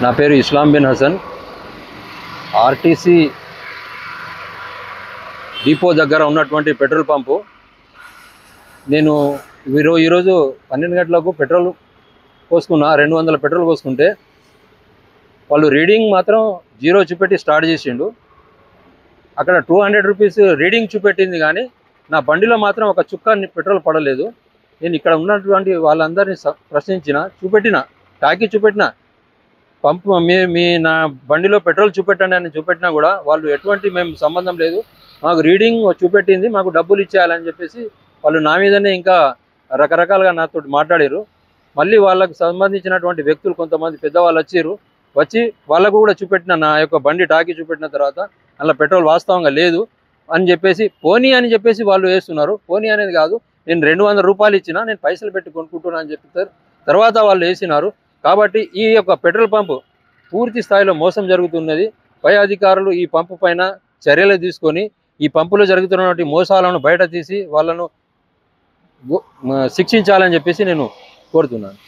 నా పేరు ఇస్లాం bin Hasan. RTC depot దగ్గర ఉన్నటువంటి పెట్రోల్ పంపు. నేను ఈరోజు 12 గంటలకు పెట్రోల్ పోసుకున్నా. 200 పెట్రోల్ పోసుకుంటే వాళ్ళు రీడింగ్ మాత్రం 0 చూపెట్టి స్టార్ట్ చేసిండు. అక్కడ 200 రూపీస్ రీడింగ్ చూపెట్టింది, కానీ నా బండిలో మాత్రం ఒక చుక్క పెట్రోల్ పడలేదు. నేను ఇక్కడ ఉన్నటువంటి వాళ్ళందరినీ చూపెట్టిన టాకీ చూపెట్టిన పంపు నా బండిలో పెట్రోల్ చూపెట్టండి అని చూపెట్టినా కూడా వాళ్ళు ఎటువంటి మేము సంబంధం లేదు, మాకు రీడింగ్ చూపెట్టింది, మాకు డబ్బులు ఇచ్చేయాలని చెప్పేసి వాళ్ళు నా మీదనే ఇంకా రకరకాలుగా నాతో మాట్లాడారు. మళ్ళీ వాళ్ళకు సంబంధించినటువంటి వ్యక్తులు కొంతమంది పెద్దవాళ్ళు వచ్చి వాళ్ళకు కూడా చూపెట్టిన నా యొక్క బండి టాకీ చూపెట్టిన తర్వాత అలా పెట్రోల్ వాస్తవంగా లేదు అని చెప్పేసి పోనీ అని చెప్పేసి వాళ్ళు వేస్తున్నారు. పోనీ అనేది కాదు, నేను 200 రూపాయలు ఇచ్చినా నేను పైసలు పెట్టి కొనుక్కుంటున్నా అని చెప్తారు. తర్వాత వాళ్ళు వేసినారు. కాబట్టి ఈ యొక్క పెట్రోల్ పంపు పూర్తి స్థాయిలో మోసం జరుగుతున్నది. పై అధికారులు ఈ పంపు పైన చర్యలు తీసుకొని ఈ పంపులో జరుగుతున్నటువంటి మోసాలను బయట తీసి వాళ్ళను శిక్షించాలని చెప్పేసి నేను కోరుతున్నాను.